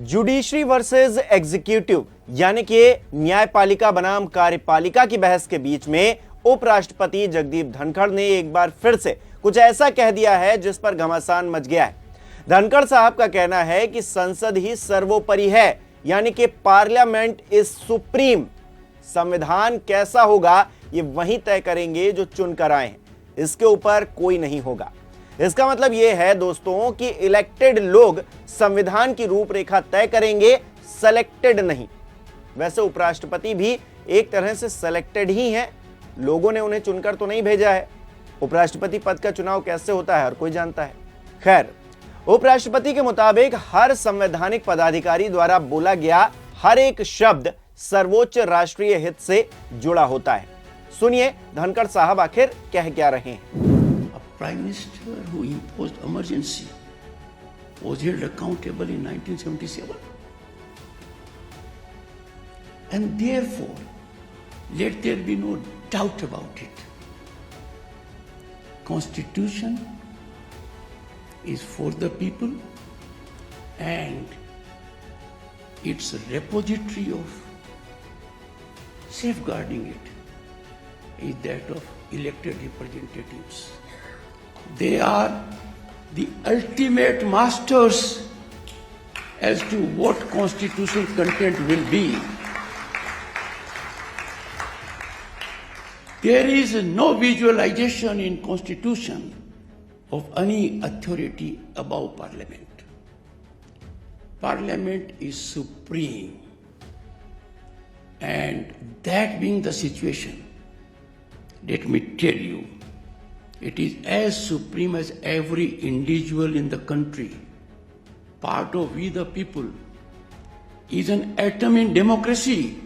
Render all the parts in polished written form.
Judiciary versus executive यानी कि न्यायपालिका बनाम कार्यपालिका की बहस के बीच में उपराष्ट्रपति जगदीप धनखड़ ने एक बार फिर से कुछ ऐसा कह दिया है जिस पर घमासान मच गया है। धनखड़ साहब का कहना है कि संसद ही सर्वोपरि है, यानी कि पार्लियामेंट इज सुप्रीम। संविधान कैसा होगा ये वही तय करेंगे जो चुनकर आए हैं, इसके ऊपर कोई नहीं होगा। इसका मतलब यह है दोस्तों कि इलेक्टेड लोग संविधान की रूपरेखा तय करेंगे, सेलेक्टेड नहीं। वैसे उपराष्ट्रपति भी एक तरह से सेलेक्टेड ही हैं, लोगों ने उन्हें चुनकर तो नहीं भेजा है। उपराष्ट्रपति पद का चुनाव कैसे होता है हर कोई जानता है। खैर, उपराष्ट्रपति के मुताबिक हर संवैधानिक पदाधिकारी द्वारा बोला गया हर एक शब्द सर्वोच्च राष्ट्रीय हित से जुड़ा होता है। सुनिए धनखड़ साहब आखिर कह क्या रहे हैं। Prime Minister who imposed emergency was held accountable in 1977. And therefore, let there be no doubt about it. Constitution is for the people and its repository of safeguarding it is that of elected representatives. They are the ultimate masters as to what constitutional content will be. There is no visualization in constitution of any authority above parliament. Parliament is supreme. And that being the situation, let me tell you, it is as supreme as every individual in the country. Part of we the people is an atom in democracy,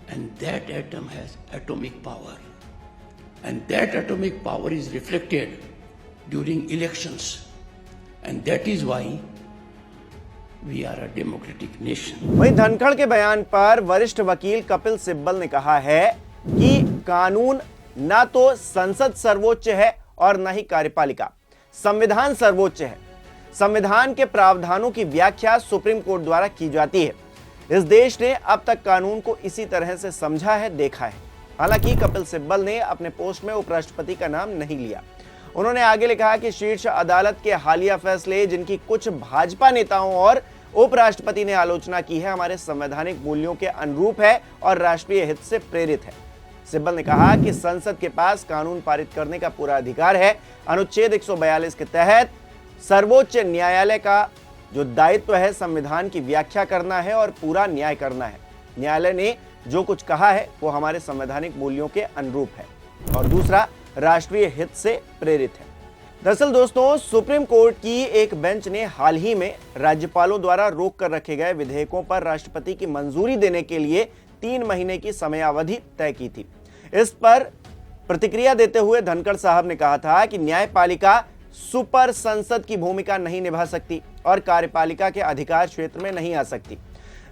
and that atom has atomic power. And that atomic power is reflected during elections. And that is why we are a democratic nation. वहीं धनखड़ के बयान पर वरिष्ठ वकील कपिल सिब्बल ने कहा है कि कानून ना तो संसद सर्वोच्च है और ना ही कार्यपालिका, संविधान सर्वोच्च है। संविधान के प्रावधानों की व्याख्या सुप्रीम कोर्ट द्वारा की जाती है। इस देश ने अब तक कानून को इसी तरह से समझा है, देखा है। हालांकि कपिल सिब्बल ने अपने पोस्ट में उपराष्ट्रपति का नाम नहीं लिया। उन्होंने आगे लिखा कि शीर्ष अदालत के हालिया फैसले जिनकी कुछ भाजपा नेताओं और उपराष्ट्रपति ने आलोचना की है, हमारे संवैधानिक मूल्यों के अनुरूप है और राष्ट्रीय हित से प्रेरित है। सिब्बल ने कहा कि संसद के पास कानून पारित करने का पूरा अधिकार है। अनुच्छेद 142 के तहत सर्वोच्च न्यायालय का जो दायित्व है संविधान की व्याख्या करना है और पूरा न्याय करना है। न्यायालय ने जो कुछ कहा है वो हमारे संवैधानिक मूल्यों के अनुरूप है और दूसरा राष्ट्रीय हित से प्रेरित है। दरअसल दोस्तों, सुप्रीम कोर्ट की एक बेंच ने हाल ही में राज्यपालों द्वारा रोक कर रखे गए विधेयकों पर राष्ट्रपति की मंजूरी देने के लिए 3 महीने की समयावधि तय की थी। इस पर प्रतिक्रिया देते हुए धनखड़ साहब ने कहा था कि न्यायपालिका सुपर संसद की भूमिका नहीं निभा सकती और कार्यपालिका के अधिकार क्षेत्र में नहीं आ सकती।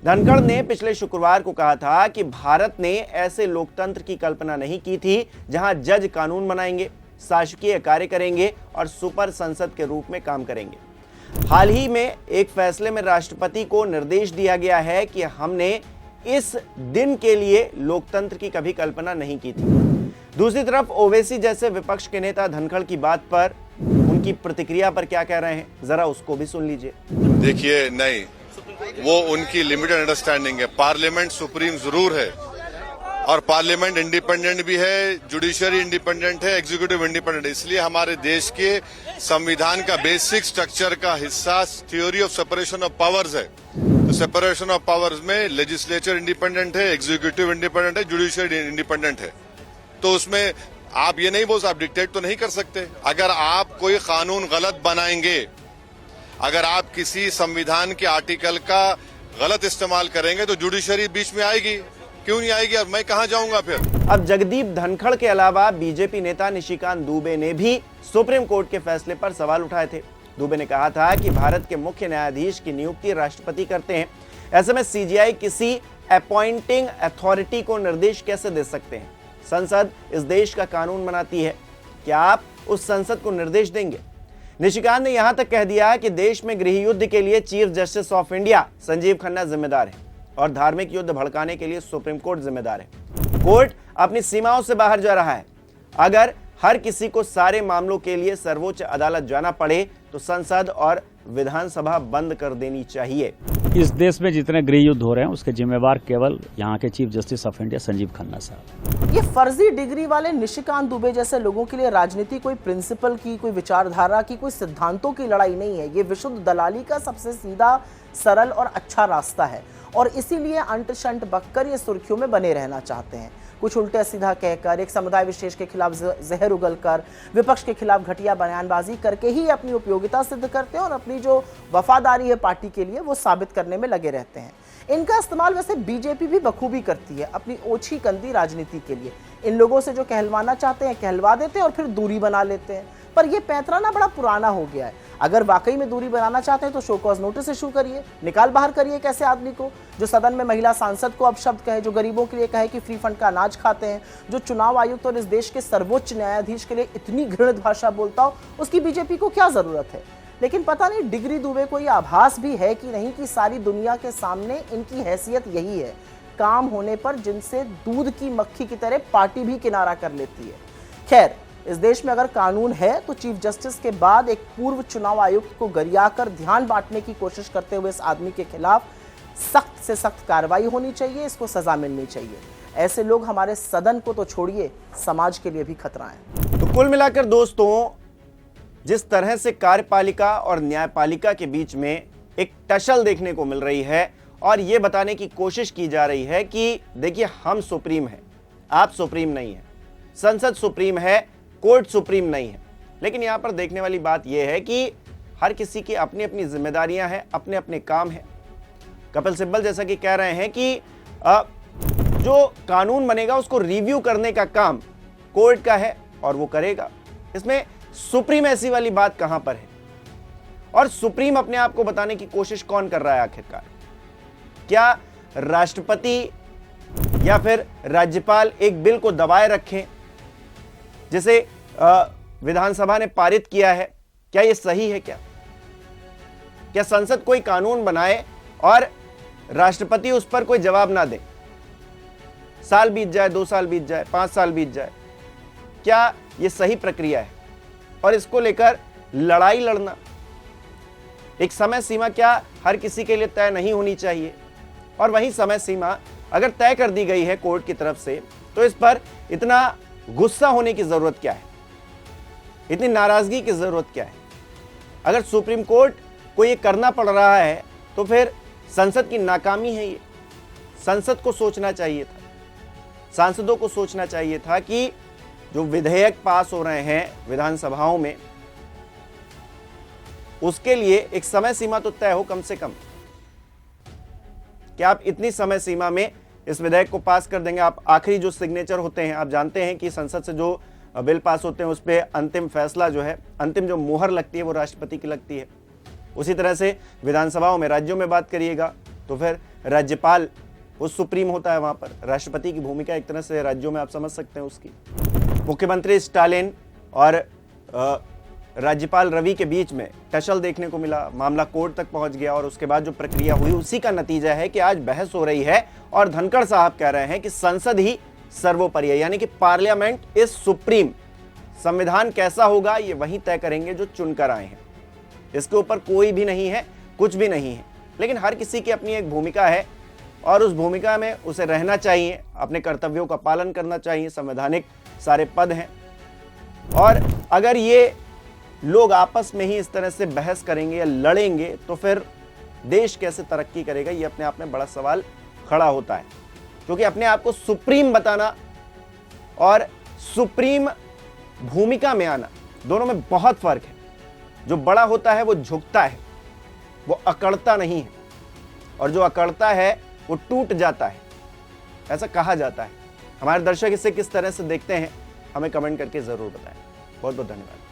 धनखड़ ने पिछले शुक्रवार को कहा था कि भारत ने ऐसे लोकतंत्र की कल्पना नहीं की थी जहां जज कानून बनाएंगे, शासकीय कार्य करेंगे और सुपर संसद के रूप में काम करेंगे। हाल ही में एक फैसले में राष्ट्रपति को निर्देश दिया गया है कि हमने इस दिन के लिए लोकतंत्र की कभी कल्पना नहीं की थी। दूसरी तरफ ओवैसी जैसे विपक्ष के नेता धनखड़ की बात पर उनकी प्रतिक्रिया पर क्या कह रहे हैं, जरा उसको भी सुन लीजिए। देखिए, नहीं, वो उनकी लिमिटेड अंडरस्टैंडिंग है। पार्लियामेंट सुप्रीम जरूर है और पार्लियामेंट इंडिपेंडेंट भी है, जुडिशरी इंडिपेंडेंट है, एग्जीक्यूटिव इंडिपेंडेंट है। इसलिए हमारे देश के संविधान का बेसिक स्ट्रक्चर का हिस्सा theory of separation of powers है। तो सेपरेशन ऑफ पावर्स में लेजिस्लेचर इंडिपेंडेंट है, एग्जीक्यूटिव इंडिपेंडेंट है, जुडिशरी इंडिपेंडेंट है। तो उसमें आप ये नहीं बोल, आप डिक्टेट तो नहीं कर सकते। अगर आप कोई कानून गलत बनाएंगे, अगर आप किसी संविधान के आर्टिकल का गलत इस्तेमाल करेंगे तो जुडिशरी बीच में आएगी। क्यों नहीं आएगी? और मैं कहां जाऊंगा फिर? अब जगदीप धनखड़ के अलावा बीजेपी नेता निशिकांत दुबे ने भी सुप्रीम कोर्ट के फैसले पर सवाल उठाए थे। दुबे ने कहा था कि भारत के मुख्य न्यायाधीश की नियुक्ति राष्ट्रपति करते हैं, ऐसे में सीजीआई किसी अपॉइंटिंग अथॉरिटी को निर्देश कैसे दे सकते हैं? संसद इस देश का कानून बनाती है, क्या आप उस संसद को निर्देश देंगे? निशिकांत ने यहां तक कह दिया कि देश में गृह युद्ध के लिए chief justice of India Sanjeev Khanna जिम्मेदार है और धार्मिक युद्ध भड़काने के लिए सुप्रीम कोर्ट जिम्मेदार है। कोर्ट अपनी सीमाओं से बाहर जा रहा है। अगर हर किसी को सारे मामलों के लिए सर्वोच्च अदालत जाना पड़े तो संसद और विधानसभा बंद कर देनी चाहिए। इस देश में जितने गृह युद्ध हो रहे हैं उसके जिम्मेवार केवल यहाँ के chief justice of India Sanjeev Khanna साहब। ये फर्जी डिग्री वाले निशिकांत दुबे जैसे लोगों के लिए राजनीति कोई प्रिंसिपल की, कोई विचारधारा की, कोई सिद्धांतों की लड़ाई नहीं है। ये विशुद्ध दलाली का सबसे सीधा, सरल और अच्छा रास्ता है और इसीलिए अंट शंट बककर ये सुर्खियों में बने रहना चाहते हैं। कुछ उल्टा सीधा कहकर, एक समुदाय विशेष के खिलाफ जहर उगलकर, विपक्ष के खिलाफ घटिया बयानबाजी करके ही अपनी उपयोगिता सिद्ध करते हैं और अपनी जो वफादारी है पार्टी के लिए वो साबित करने में लगे रहते हैं। इनका इस्तेमाल वैसे बीजेपी भी बखूबी करती है अपनी ओछी गंदी राजनीति के लिए। इन लोगों से जो कहलवाना चाहते हैं कहलवा देते हैं और फिर दूरी बना लेते हैं। पर यह पैंतरा बड़ा पुराना हो गया है। अगर वाकई में दूरी बनाना चाहते हैं तो शो कॉज नोटिस इशू करिए, निकाल बाहर करिए एक ऐसे आदमी को जो सदन में महिला सांसद को अपशब्द कहे, जो गरीबों के लिए कहे कि फ्री फंड का अनाज खाते हैं, जो चुनाव आयुक्त और इस देश के सर्वोच्च न्यायाधीश के लिए इतनी घृणित भाषा बोलता हो। उसकी बीजेपी को क्या जरूरत है? लेकिन पता नहीं डिग्री दुबे को यह आभास भी है कि नहीं कि सारी दुनिया के सामने इनकी हैसियत यही है, काम होने पर जिनसे दूध की मक्खी की तरह पार्टी भी किनारा कर लेती है। खैर, इस देश में अगर कानून है तो चीफ जस्टिस के बाद एक पूर्व चुनाव आयुक्त को गरियाकर ध्यान बांटने की कोशिश करते हुए इस आदमी के खिलाफ सख्त से सख्त कार्रवाई होनी चाहिए, इसको सजा मिलनी चाहिए। ऐसे लोग हमारे सदन को तो छोड़िए, समाज के लिए भी खतरा है। तो कुल मिलाकर दोस्तों, जिस तरह से कार्यपालिका और न्यायपालिका के बीच में एक टसल देखने को मिल रही है और यह बताने की कोशिश की जा रही है कि देखिए हम सुप्रीम हैं, आप सुप्रीम नहीं हैं, संसद सुप्रीम है, कोर्ट सुप्रीम नहीं है। लेकिन यहां पर देखने वाली बात यह है कि हर किसी की अपनी अपनी जिम्मेदारियां हैं, अपने अपने काम हैं। कपिल सिब्बल जैसा कि कह रहे हैं कि जो कानून बनेगा उसको रिव्यू करने का काम कोर्ट का है और वो करेगा। इसमें सुप्रीम ऐसी वाली बात कहां पर है? और सुप्रीम अपने आप को बताने की कोशिश कौन कर रहा है आखिरकार? क्या राष्ट्रपति या फिर राज्यपाल एक बिल को दबाए रखें जिसे विधानसभा ने पारित किया है? क्या यह सही है? क्या संसद कोई कानून बनाए और राष्ट्रपति उस पर कोई जवाब ना दे? साल बीत जाए, 2 साल बीत जाए, 5 साल बीत जाए, क्या यह सही प्रक्रिया है? और इसको लेकर लड़ाई लड़ना, एक समय सीमा क्या हर किसी के लिए तय नहीं होनी चाहिए? और वही समय सीमा अगर तय कर दी गई है कोर्ट की तरफ से तो इस पर इतना गुस्सा होने की जरूरत क्या है? इतनी नाराजगी की जरूरत क्या है? अगर सुप्रीम कोर्ट को यह करना पड़ रहा है तो फिर संसद की नाकामी है। ये संसद को सोचना चाहिए था, सांसदों को सोचना चाहिए था कि जो विधेयक पास हो रहे हैं विधानसभाओं में उसके लिए एक समय सीमा तो तय हो कम से कम। क्या आप इतनी समय सीमा में इस विधेयक को पास कर देंगे? आप आखिरी जो सिग्नेचर होते हैं, आप जानते हैं कि संसद से जो बिल पास होते हैं उस पर अंतिम फैसला जो है, अंतिम जो मोहर लगती है वो राष्ट्रपति की लगती है। उसी तरह से विधानसभाओं में, राज्यों में बात करिएगा तो फिर राज्यपाल वो सुप्रीम होता है। वहां पर राष्ट्रपति की भूमिका एक तरह से राज्यों में आप समझ सकते हैं उसकी। मुख्यमंत्री स्टालिन और राज्यपाल रवि के बीच में टसल देखने को मिला, मामला कोर्ट तक पहुंच गया और उसके बाद जो प्रक्रिया हुई उसी का नतीजा है कि आज बहस हो रही है और धनखड़ साहब कह रहे हैं कि संसद ही सर्वोपरि है, यानी कि पार्लियामेंट इज सुप्रीम। संविधान कैसा होगा ये वही तय करेंगे जो चुनकर आए हैं, इसके ऊपर कोई भी नहीं है, कुछ भी नहीं है। लेकिन हर किसी की अपनी एक भूमिका है और उस भूमिका में उसे रहना चाहिए, अपने कर्तव्यों का पालन करना चाहिए। संवैधानिक सारे पद हैं और अगर ये लोग आपस में ही इस तरह से बहस करेंगे या लड़ेंगे तो फिर देश कैसे तरक्की करेगा? ये अपने आप में बड़ा सवाल खड़ा होता है, क्योंकि अपने आप को सुप्रीम बताना और सुप्रीम भूमिका में आना, दोनों में बहुत फर्क है। जो बड़ा होता है वो झुकता है, वो अकड़ता नहीं है, और जो अकड़ता है वो टूट जाता है, ऐसा कहा जाता है। हमारे दर्शक इसे किस तरह से देखते हैं हमें कमेंट करके जरूर बताएं। बहुत बहुत धन्यवाद।